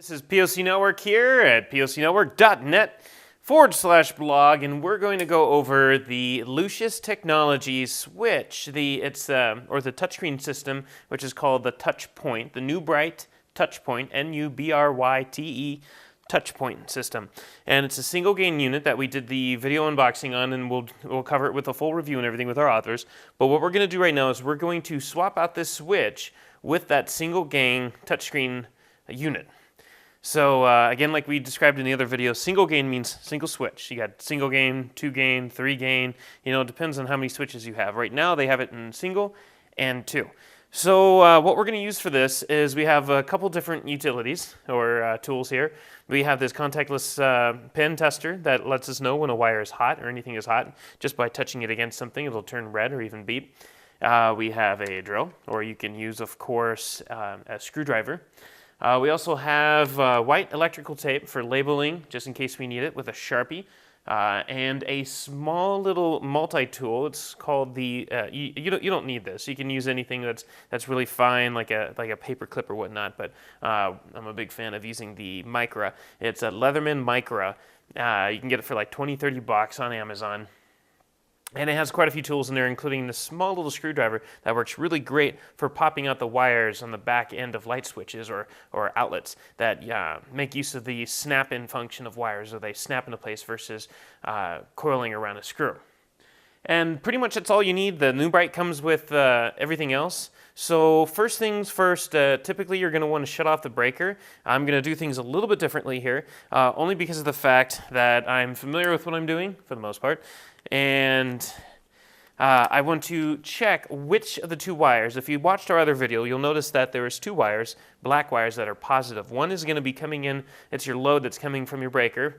This is POC Network here at POCnetwork.net/blog, and we're going to go over the Lucis technology switch, or the touchscreen system, which is called the Touchpoint, the NuBryte Touchpoint, NuBryte Touchpoint system. And it's a single gain unit that we did the video unboxing on, and we'll cover it with a full review and everything with our authors. But what we're going to do right now is we're going to swap out this switch with that single gain touchscreen unit. So again, like we described in the other video, single gain means single switch. You got single gain, 2 gain, 3 gain, it depends on how many switches you have. Right now they have it in single and 2. So what we're going to use for this is we have a couple different utilities or tools here. We have this contactless pen tester that lets us know when a wire is hot or anything is hot. Just by touching it against something, it'll turn red or even beep. We have a drill, or you can use, of course, a screwdriver. We also have white electrical tape for labeling, just in case we need it, with a Sharpie, and a small little multi-tool. It's called the. You don't need this. You can use anything that's really fine, like a paper clip or whatnot. But I'm a big fan of using the Micra. It's a Leatherman Micra. You can get it for like $20-30 on Amazon. And it has quite a few tools in there, including this small little screwdriver that works really great for popping out the wires on the back end of light switches or outlets that make use of the snap-in function of wires, so they snap into place versus coiling around a screw. And pretty much that's all you need. The NuBryte comes with everything else. So first things first, typically you're going to want to shut off the breaker. I'm going to do things a little bit differently here, only because of the fact that I'm familiar with what I'm doing, for the most part. And I want to check which of the 2 wires. If you watched our other video, you'll notice that there is 2 wires, black wires, that are positive. One is going to be coming in, it's your load that's coming from your breaker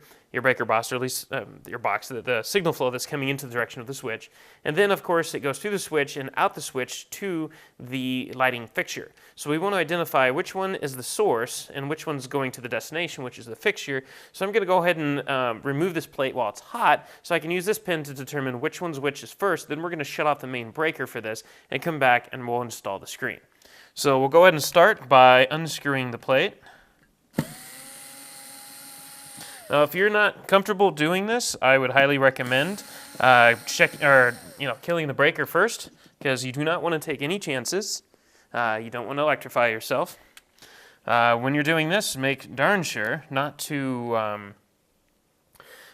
box, or at least your box, the signal flow that's coming into the direction of the switch. And then, of course, it goes through the switch and out the switch to the lighting fixture. So we want to identify which one is the source and which one's going to the destination, which is the fixture. So I'm going to go ahead and remove this plate while it's hot, so I can use this pin to determine which one's which is first. Then we're going to shut off the main breaker for this and come back and we'll install the screen. So we'll go ahead and start by unscrewing the plate. Now, if you're not comfortable doing this, I would highly recommend killing the breaker first, because you do not want to take any chances. You don't want to electrify yourself. When you're doing this, make darn sure not to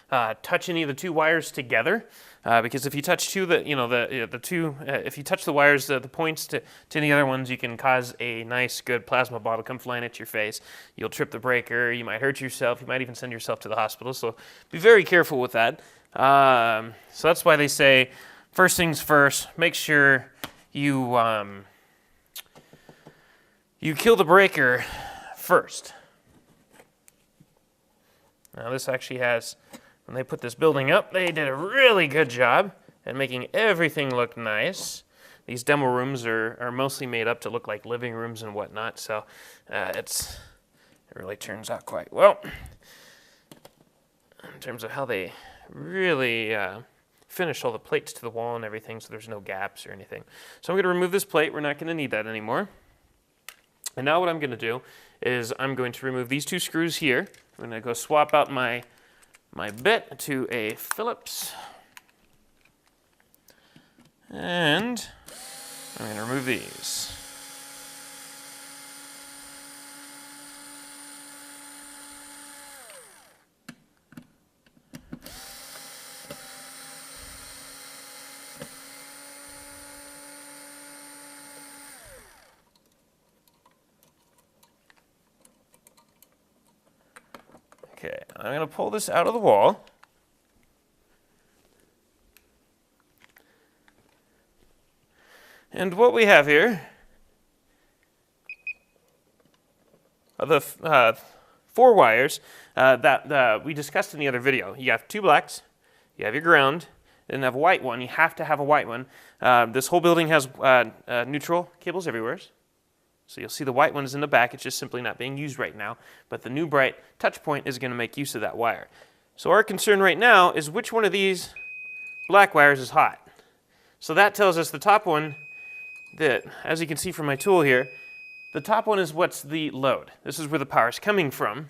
touch any of the 2 wires together, because if you touch if you touch the wires, the points to the other ones, you can cause a nice, good plasma ball to come flying at your face. You'll trip the breaker. You might hurt yourself. You might even send yourself to the hospital. So be very careful with that. So that's why they say, first things first. Make sure you kill the breaker first. Now this actually has. When they put this building up, they did a really good job at making everything look nice. These demo rooms are mostly made up to look like living rooms and whatnot, so it really turns out quite well in terms of how they really finish all the plates to the wall and everything, so there's no gaps or anything. So I'm going to remove this plate. We're not going to need that anymore. And now what I'm going to do is I'm going to remove these 2 screws here. I'm going to go swap out my bit to a Phillips, and I'm going to remove these. Okay, I'm going to pull this out of the wall. And what we have here are the 4 wires that we discussed in the other video. You have 2 blacks, you have your ground, then have a white one. You have to have a white one. This whole building has neutral cables everywhere. So you'll see the white one is in the back. It's just simply not being used right now. But the NuBryte Touchpoint is going to make use of that wire. So our concern right now is which one of these black wires is hot. So that tells us the top one that, as you can see from my tool here, The top one is what's the load. This is where the power is coming from.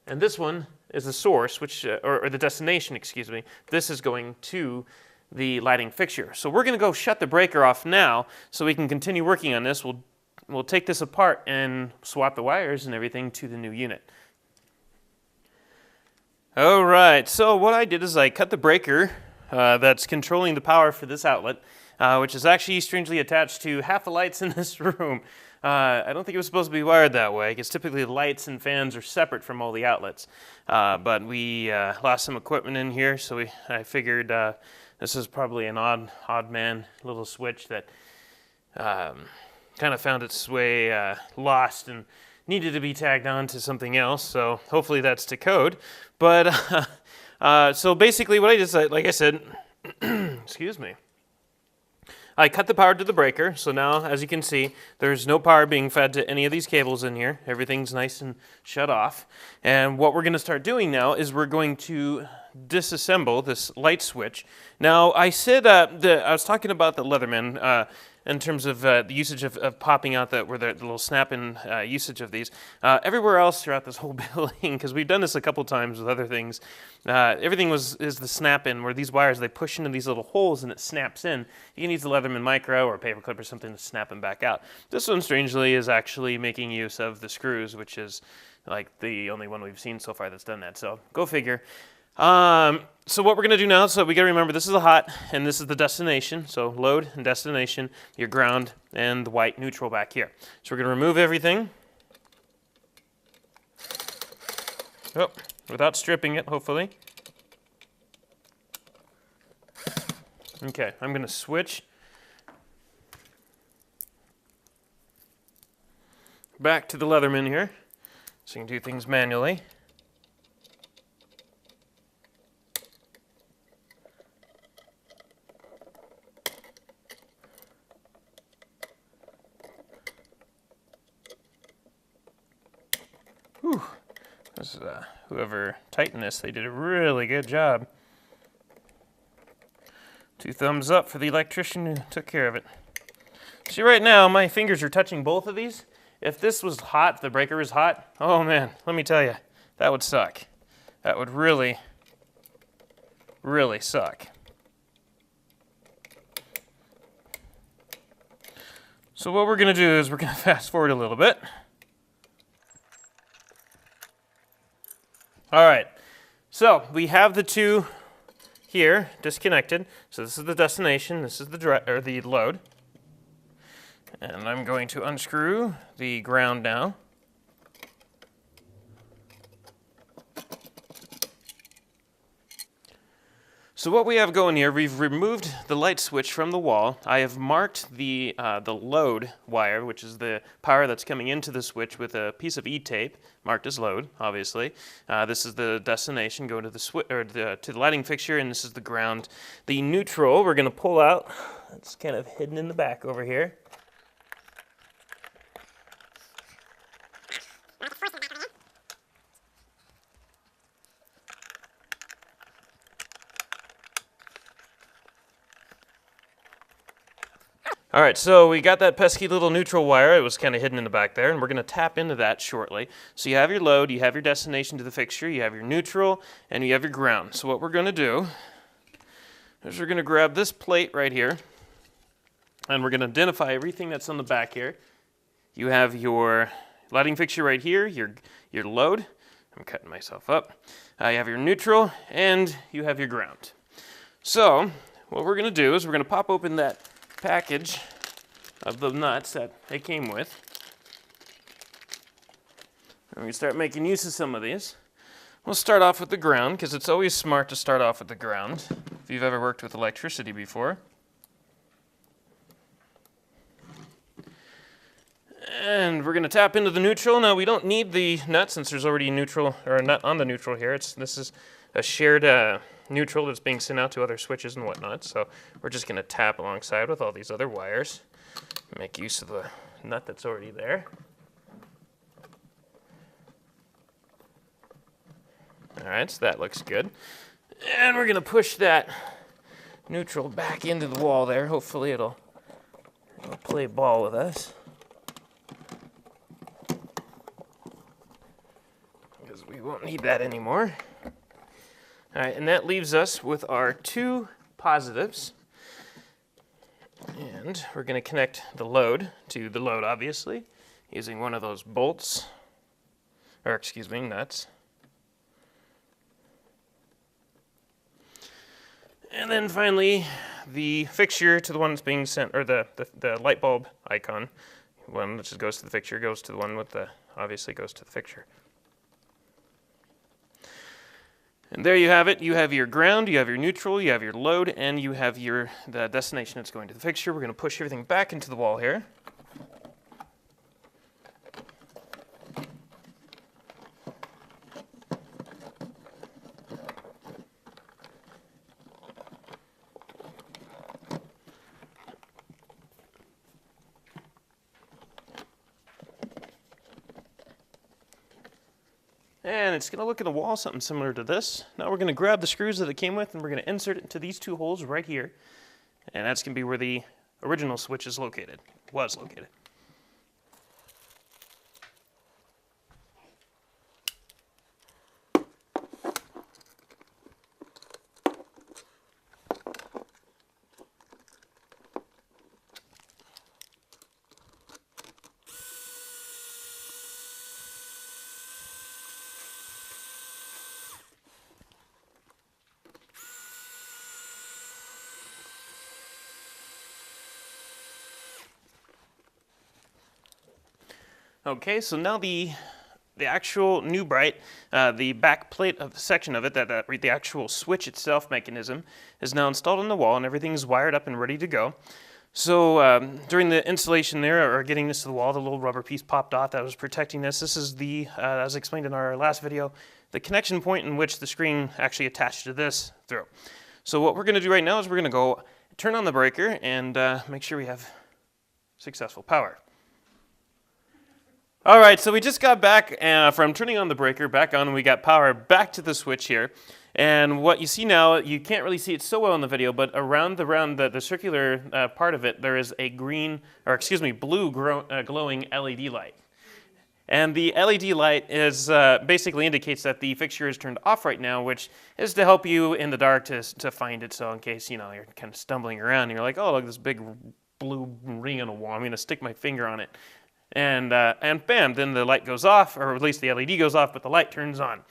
And this one is the source, which or the destination, excuse me. This is going to the lighting fixture. So we're going to go shut the breaker off now so we can continue working on this. We'll take this apart and swap the wires and everything to the new unit. All right, so what I did is I cut the breaker that's controlling the power for this outlet, which is actually strangely attached to half the lights in this room. I don't think it was supposed to be wired that way, because typically the lights and fans are separate from all the outlets. But we lost some equipment in here, so I figured this is probably an odd man little switch that kind of found its way lost and needed to be tagged on to something else, so hopefully that's to code. But so basically what I did, like I said, excuse me, I cut the power to the breaker, so now as you can see there's no power being fed to any of these cables in here. Everything's nice and shut off. And what we're going to start doing now is we're going to disassemble this light switch. Now I said I was talking about the Leatherman in terms of the usage of popping out the little snap-in usage of these. Everywhere else throughout this whole building, because we've done this a couple times with other things, everything is the snap-in, where these wires, they push into these little holes and it snaps in. You can use the Leatherman micro or a paper clip or something to snap them back out. This one, strangely, is actually making use of the screws, which is like the only one we've seen so far that's done that. So go figure. So what we're going to do now, so we got to remember this is the hot and this is the destination. So load and destination, your ground, and the white neutral back here. So we're going to remove everything. Oh, without stripping it, hopefully. Okay, I'm going to switch back to the Leatherman here, so you can do things manually. Whew. This is, whoever tightened this, they did a really good job. 2 thumbs up for the electrician who took care of it. See, right now, my fingers are touching both of these. If this was hot, if the breaker was hot, oh man, let me tell you, that would suck. That would really, really suck. So what we're going to do is we're going to fast forward a little bit. All right, so we have the two here disconnected. So this is the destination, this is the load. And I'm going to unscrew the ground now. So what we have going here, we've removed the light switch from the wall. I have marked the load wire, which is the power that's coming into the switch, with a piece of E-tape marked as load, obviously. This is the destination, going to the to the lighting fixture, and this is the ground. The neutral we're going to pull out. It's kind of hidden in the back over here. All right, so we got that pesky little neutral wire. It was kind of hidden in the back there, and we're going to tap into that shortly. So you have your load, you have your destination to the fixture, you have your neutral, and you have your ground. So what we're going to do is we're going to grab this plate right here, and we're going to identify everything that's on the back here. You have your lighting fixture right here, your load. I'm cutting myself up. You have your neutral, and you have your ground. So what we're going to do is we're going to pop open that package of the nuts that they came with. And we start making use of some of these. We'll start off with the ground, because it's always smart to start off with the ground, if you've ever worked with electricity before. And we're going to tap into the neutral. Now we don't need the nut, since there's already a neutral, or a nut on the neutral here. This is a shared neutral that's being sent out to other switches and whatnot. So we're just going to tap alongside with all these other wires. Make use of the nut that's already there. All right, so that looks good. And we're going to push that neutral back into the wall there. Hopefully it'll play ball with us. we won't need that anymore. All right, and that leaves us with our 2 positives. And we're going to connect the load to the load, obviously, using one of those bolts, or excuse me, nuts. And then finally, the fixture to the one that's being sent, or the light bulb icon, one that just goes to the fixture, goes to the one with the, obviously goes to the fixture. And there you have it. You have your ground, you have your neutral, you have your load, and you have the destination that's going to the fixture. We're going to push everything back into the wall here. And it's going to look at a wall, something similar to this. Now we're going to grab the screws that it came with, and we're going to insert it into these 2 holes right here. And that's going to be where the original switch is located, was located. Okay, so now the actual NuBryte, the back plate of the section of it, the actual switch itself mechanism, is now installed on the wall, and everything's wired up and ready to go. So during the installation there, or getting this to the wall, the little rubber piece popped off that was protecting this. This is the, as explained in our last video, the connection point in which the screen actually attached to this through. So what we're going to do right now is we're going to go turn on the breaker and make sure we have successful power. All right, so we just got back from turning on the breaker, back on, and we got power back to the switch here. And what you see now, you can't really see it so well in the video, but around the circular part of it, there is a blue glowing LED light. And the LED light is basically indicates that the fixture is turned off right now, which is to help you in the dark to find it. So in case you're kind of stumbling around, and you're like, oh, look, this big blue ring on a wall. I'm going to stick my finger on it. And bam, then the light goes off, or at least the LED goes off, but the light turns on.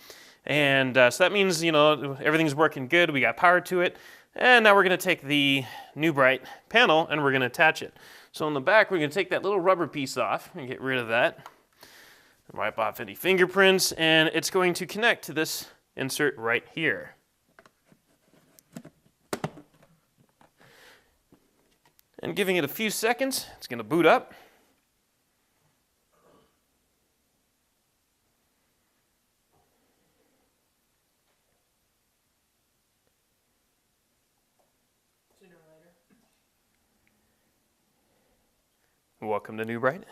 And so that means, everything's working good. We got power to it. And now we're going to take the NuBryte panel and we're going to attach it. So on the back, we're going to take that little rubber piece off and get rid of that. Wipe off any fingerprints, and it's going to connect to this insert right here. And giving it a few seconds, it's going to boot up. Welcome to NuBryte.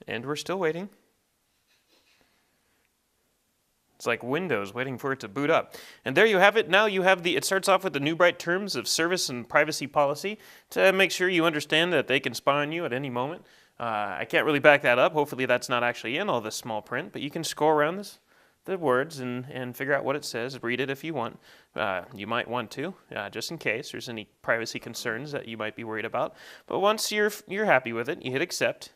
And we're still waiting. It's like Windows waiting for it to boot up. And there you have it. Now you have it starts off with the NuBryte terms of service and privacy policy to make sure you understand that they can spy on you at any moment. I can't really back that up. Hopefully that's not actually in all this small print, but you can scroll around the words and figure out what it says. Read it if you want. You might want to, just in case there's any privacy concerns that you might be worried about. But once you're happy with it, you hit accept.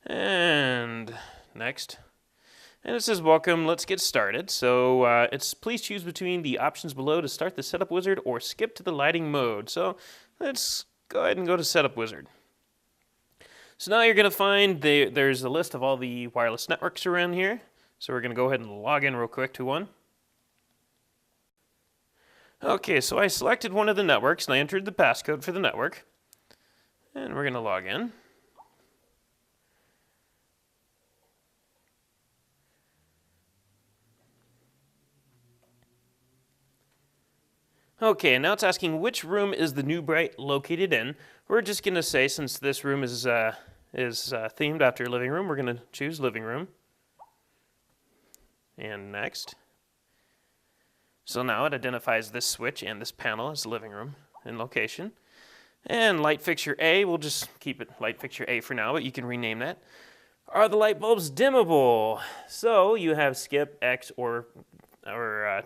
And next. And it says, welcome, let's get started. So it's please choose between the options below to start the setup wizard or skip to the lighting mode. So let's go ahead and go to setup wizard. So now you're going to find there's a list of all the wireless networks around here. So we're going to go ahead and log in real quick to one. Okay, so I selected one of the networks and I entered the passcode for the network. And we're going to log in. Okay, now it's asking which room is the NuBryte located in. We're just going to say, since this room is themed after living room, we're going to choose living room. And next. So now it identifies this switch and this panel as the living room. in location. And light fixture A, we'll just keep it light fixture A for now, but you can rename that. Are the light bulbs dimmable? So you have skip, X, or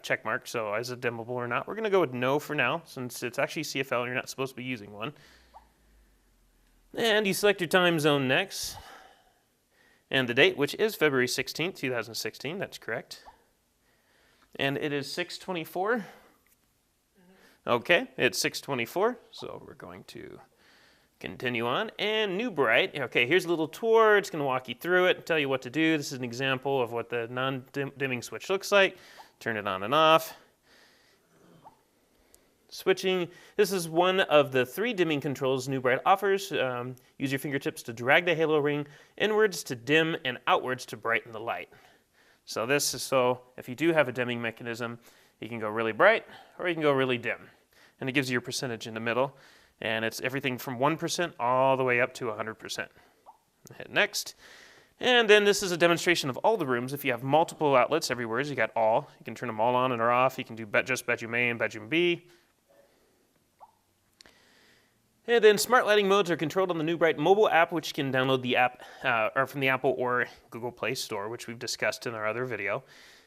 check mark, so is it dimmable or not? We're going to go with no for now, since it's actually CFL and you're not supposed to be using one. And you select your time zone next. And the date, which is February 16th, 2016, that's correct. And it is 6:24. Okay, it's 6:24, so we're going to continue on. And NuBryte, okay, here's a little tour. It's going to walk you through it and tell you what to do. This is an example of what the non-dimming switch looks like. Turn it on and off. Switching, this is one of the 3 dimming controls NuBryte offers. Use your fingertips to drag the halo ring inwards to dim and outwards to brighten the light. So this is so if you do have a dimming mechanism, you can go really bright or you can go really dim. And it gives you your percentage in the middle. And it's everything from 1% all the way up to 100%. Hit next. And then this is a demonstration of all the rooms. If you have multiple outlets everywhere, you got all. You can turn them all on and or off. You can do just bedroom A and bedroom B. And then smart lighting modes are controlled on the NuBryte mobile app, which you can download the app or from the Apple or Google Play Store, which we've discussed in our other video.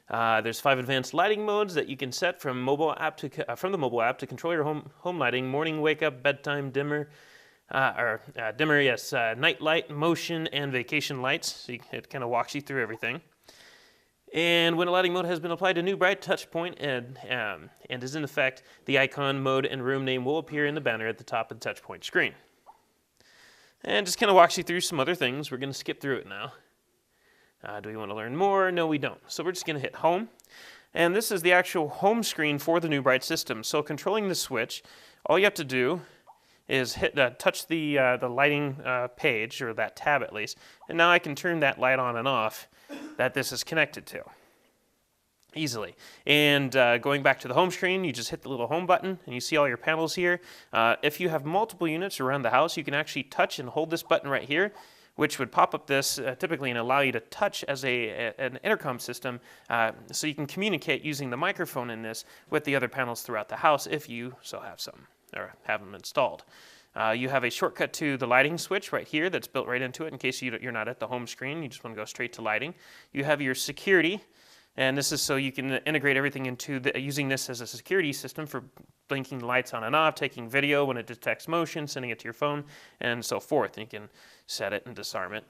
There's 5 advanced lighting modes that you can set from the mobile app to control your home lighting: morning, wake up, bedtime, dimmer, night light, motion, and vacation lights. So it kind of walks you through everything. And when a lighting mode has been applied to NuBryte Touchpoint and is in effect, the icon, mode, and room name will appear in the banner at the top of the Touchpoint screen. And just kind of walks you through some other things. We're going to skip through it now. Do we want to learn more? No, we don't. So we're just going to hit home. And this is the actual home screen for the NuBryte system. So controlling the switch, all you have to do is touch the lighting page, or that tab at least, and now I can turn that light on and off that this is connected to easily. And going back to the home screen, you just hit the little home button and you see all your panels here. If you have multiple units around the house, you can actually touch and hold this button right here, which would pop up this typically and allow you to touch as an intercom system, so you can communicate using the microphone in this with the other panels throughout the house if you so have some, or have them installed. You have a shortcut to the lighting switch right here that's built right into it in case you're not at the home screen. You just want to go straight to lighting. You have your security, and this is so you can integrate everything into using this as a security system for blinking lights on and off, taking video when it detects motion, sending it to your phone, and so forth. And you can set it and disarm it.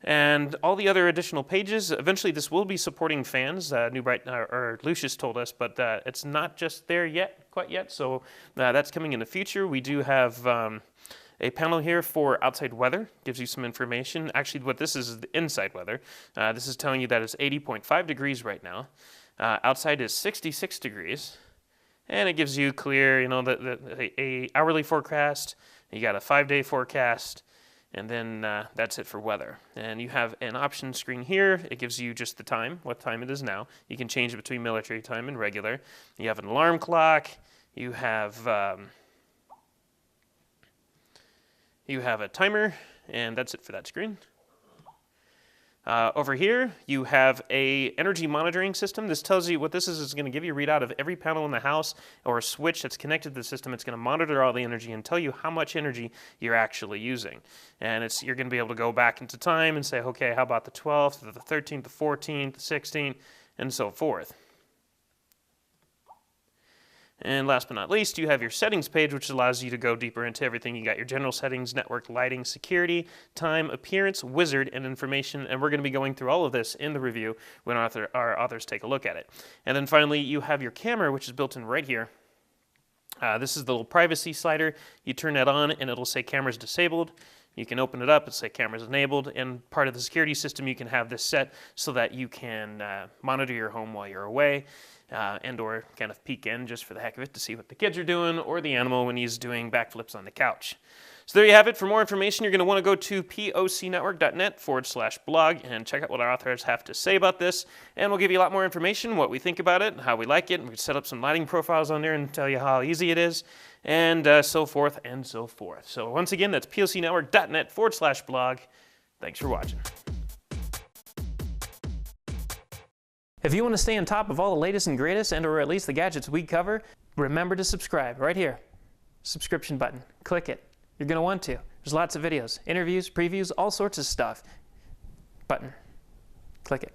And all the other additional pages, eventually this will be supporting fans. NuBryte or Lucis told us, but it's not just there quite yet. So that's coming in the future. We do have a panel here for outside weather. Gives you some information. Actually, what this is the inside weather. This is telling you that it's 80.5 degrees right now. Outside is 66 degrees, and it gives you clear, a hourly forecast. You got a 5-day forecast. And then that's it for weather. And you have an option screen here. It gives you just the time, what time it is now. You can change it between military time and regular. You have an alarm clock. You have a timer, and that's it for that screen. Over here, you have a energy monitoring system. This tells you what this is going to give you a readout of every panel in the house or a switch that's connected to the system. It's going to monitor all the energy and tell you how much energy you're actually using. And you're going to be able to go back into time and say, okay, how about the 12th, the 13th, the 14th, the 16th, and so forth. And last but not least, you have your settings page, which allows you to go deeper into everything. You got your general settings, network, lighting, security, time, appearance, wizard, and information. And we're going to be going through all of this in the review when our authors take a look at it. And then finally, you have your camera, which is built in right here. This is the little privacy slider. You turn that on, and it'll say cameras disabled. You can open it up and say cameras enabled, and part of the security system you can have this set so that you can monitor your home while you're away, and or kind of peek in just for the heck of it to see what the kids are doing or the animal when he's doing backflips on the couch. So there you have it. For more information, you're going to want to go to pocnetwork.net/blog and check out what our authors have to say about this, and we'll give you a lot more information, what we think about it, how we like it, and we can set up some lighting profiles on there and tell you how easy it is, and so forth and so forth. So once again, that's pocnetwork.net/blog. Thanks for watching. If you want to stay on top of all the latest and greatest, and or at least the gadgets we cover, remember to subscribe right here. subscription button. Click it. You're going to want to. There's lots of videos, interviews, previews, all sorts of stuff. Button. Click it.